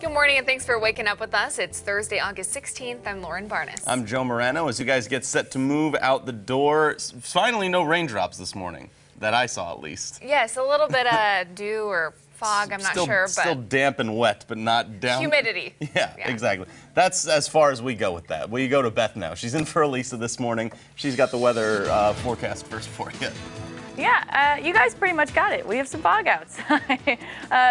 Good morning and thanks for waking up with us. It's Thursday, August 16th. I'm Lauren Barnes. I'm Joe Morano. As you guys get set to move out the door, finally no raindrops this morning, that I saw at least. Yes, a little bit of dew or fog, I'm not sure. But still damp and wet, but not down. Humidity. Yeah, exactly. That's as far as we go with that. We go to Beth now. She's in for Elisa this morning. She's got the weather forecast first for you. Yeah, you guys pretty much got it. We have some fog outs.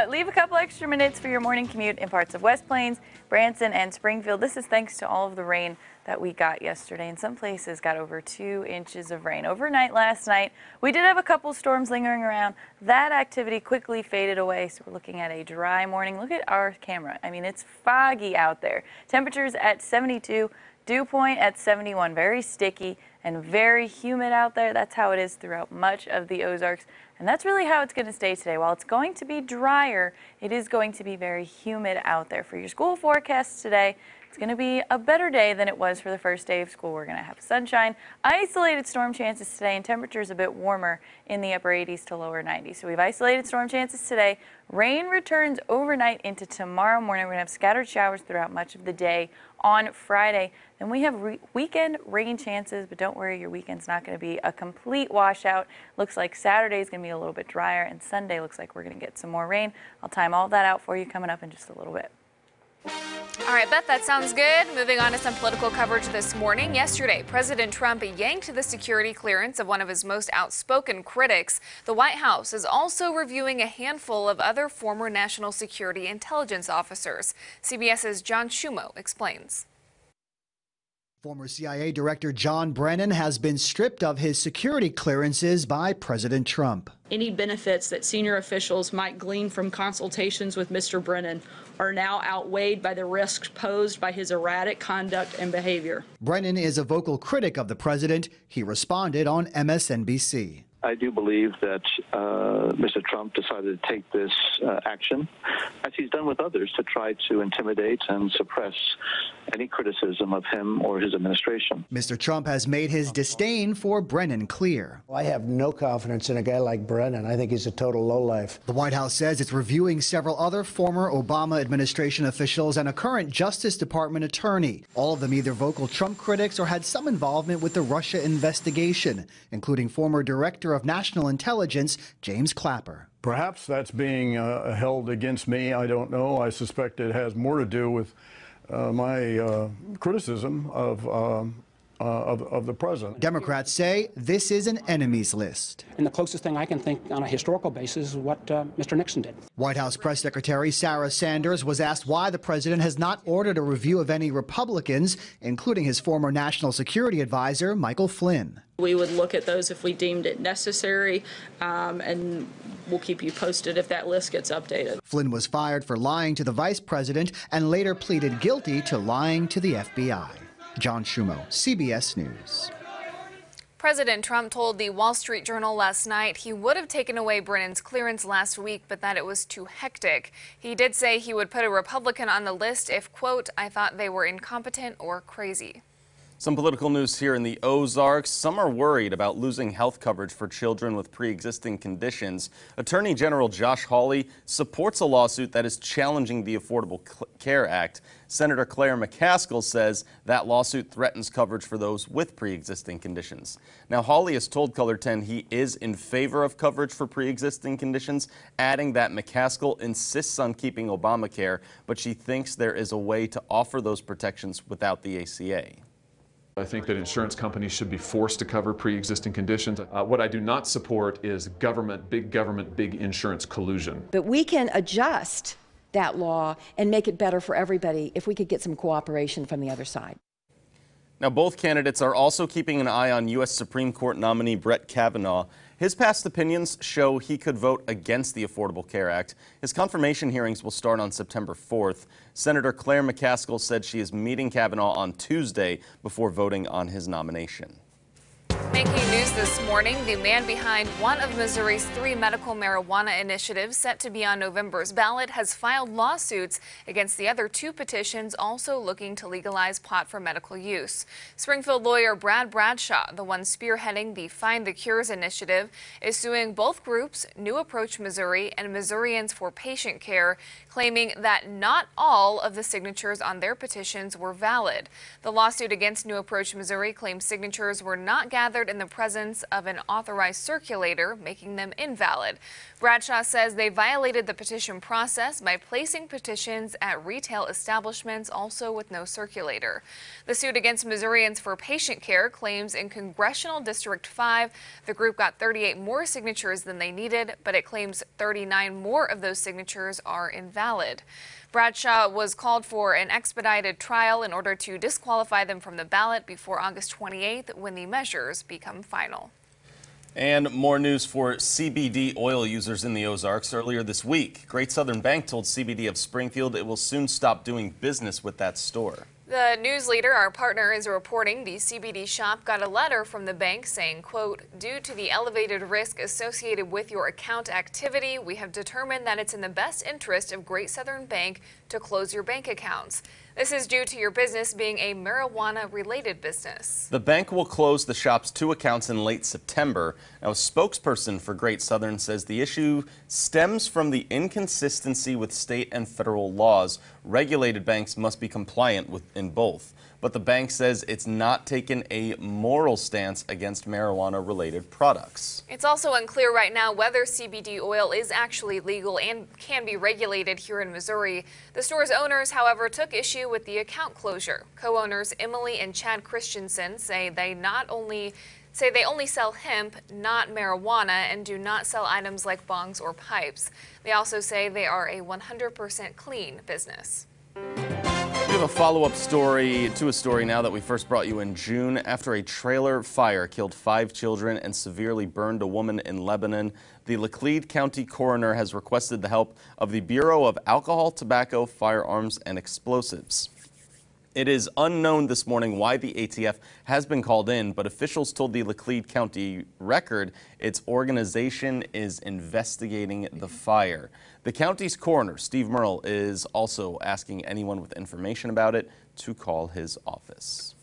Leave a couple extra minutes for your morning commute in parts of West Plains, Branson, and Springfield. This is thanks to all of the rain that we got yesterday. In some places got over 2 inches of rain. Overnight last night, we did have a couple storms lingering around. That activity quickly faded away, so we're looking at a dry morning. Look at our camera. I mean, it's foggy out there. Temperatures at 72. Dew point at 71, very sticky and very humid out there. That's how it is throughout much of the Ozarks, and that's really how it's going to stay today. While it's going to be drier, it is going to be very humid out there. For your school forecasts today, it's going to be a better day than it was for the first day of school. We're going to have sunshine, isolated storm chances today, and temperatures a bit warmer in the upper 80s to lower 90s. So we've isolated storm chances today. Rain returns overnight into tomorrow morning. We're going to have scattered showers throughout much of the day on Friday. Then we have weekend rain chances, but don't worry, your weekend's not going to be a complete washout. Looks like Saturday is going to be a little bit drier, and Sunday looks like we're going to get some more rain. I'll time all that out for you coming up in just a little bit. All right, Beth, that sounds good. Moving on to some political coverage this morning. Yesterday, President Trump yanked the security clearance of one of his most outspoken critics. The White House is also reviewing a handful of other former national security intelligence officers. CBS's John Shumo explains. Former CIA Director John Brennan has been stripped of his security clearances by President Trump. Any benefits that senior officials might glean from consultations with Mr. Brennan are now outweighed by the risks posed by his erratic conduct and behavior. Brennan is a vocal critic of the president. He responded on MSNBC. I do believe that Mr. Trump decided to take this action, as he's done with others, to try to intimidate and suppress any criticism of him or his administration. Mr. Trump has made his disdain for Brennan clear. I have no confidence in a guy like Brennan. I think he's a total lowlife. The White House says it's reviewing several other former Obama administration officials and a current Justice Department attorney. All of them either vocal Trump critics or had some involvement with the Russia investigation, including former Director of National Intelligence James Clapper. Perhaps that's being held against me. I don't know. I suspect it has more to do with my criticism of the president. Democrats say this is an enemies list. And the closest thing I can think on a historical basis is what Mr. Nixon did. White House Press Secretary Sarah Sanders was asked why the president has not ordered a review of any Republicans, including his former National Security Advisor, Michael Flynn. We would look at those if we deemed it necessary, and we'll keep you posted if that list gets updated. Flynn was fired for lying to the vice president and later pleaded guilty to lying to the FBI. John Shumo, CBS News. President Trump told the Wall Street Journal last night he would have taken away Brennan's clearance last week, but that it was too hectic. He did say he would put a Republican on the list if, quote, I thought they were incompetent or crazy. Some political news here in the Ozarks. Some are worried about losing health coverage for children with pre-existing conditions. Attorney General Josh Hawley supports a lawsuit that is challenging the Affordable Care Act. Senator Claire McCaskill says that lawsuit threatens coverage for those with pre-existing conditions. Now, Hawley has told Color 10 he is in favor of coverage for pre-existing conditions, adding that McCaskill insists on keeping Obamacare, but she thinks there is a way to offer those protections without the ACA. I think that insurance companies should be forced to cover pre-existing conditions. What I do not support is government, big insurance collusion. But we can adjust that law and make it better for everybody if we could get some cooperation from the other side. Now, both candidates are also keeping an eye on U.S. Supreme Court nominee Brett Kavanaugh. His past opinions show he could vote against the Affordable Care Act. His confirmation hearings will start on September 4th. Senator Claire McCaskill said she is meeting Kavanaugh on Tuesday before voting on his nomination. Making news this morning, the man behind one of Missouri's 3 medical marijuana initiatives set to be on November's ballot has filed lawsuits against the other 2 petitions also looking to legalize pot for medical use. Springfield lawyer Brad Bradshaw, the one spearheading the Find the Cures initiative, is suing both groups, New Approach Missouri and Missourians for Patient Care, claiming that not all of the signatures on their petitions were valid. The lawsuit against New Approach Missouri claims signatures were not gathered in the presence of an authorized circulator, making them invalid. Bradshaw says they violated the petition process by placing petitions at retail establishments, also with no circulator. The suit against Missourians for Patient Care claims in Congressional District 5, the group got 38 more signatures than they needed, but it claims 39 more of those signatures are invalid. Bradshaw was called for an expedited trial in order to disqualify them from the ballot before August 28th, when the measures become final. And more news for CBD oil users in the Ozarks. Earlier this week, Great Southern Bank told CBD of Springfield it will soon stop doing business with that store. The news leader, our partner, is reporting the CBD shop got a letter from the bank saying, quote, "Due to the elevated risk associated with your account activity, we have determined that it's in the best interest of Great Southern Bank to close your bank accounts. This is due to your business being a marijuana-related business." The bank will close the shop's 2 accounts in late September. Now, a spokesperson for Great Southern says the issue stems from the inconsistency with state and federal laws. Regulated banks must be compliant in both. But the bank says it's not taken a moral stance against marijuana-related products. It's also unclear right now whether CBD oil is actually legal and can be regulated here in Missouri. The store's owners, however, took issue with the account closure. Co-owners Emily and Chad Christensen say they only sell hemp, not marijuana, and do not sell items like bongs or pipes. They also say they are a 100% clean business. We have a follow-up story to a story now that we first brought you in June. After a trailer fire killed 5 children and severely burned a woman in Lebanon, the Laclede County coroner has requested the help of the Bureau of Alcohol, Tobacco, Firearms, and Explosives. It is unknown this morning why the ATF has been called in, but officials told the Laclede County Record its organization is investigating the fire. The county's coroner, Steve Merle, is also asking anyone with information about it to call his office.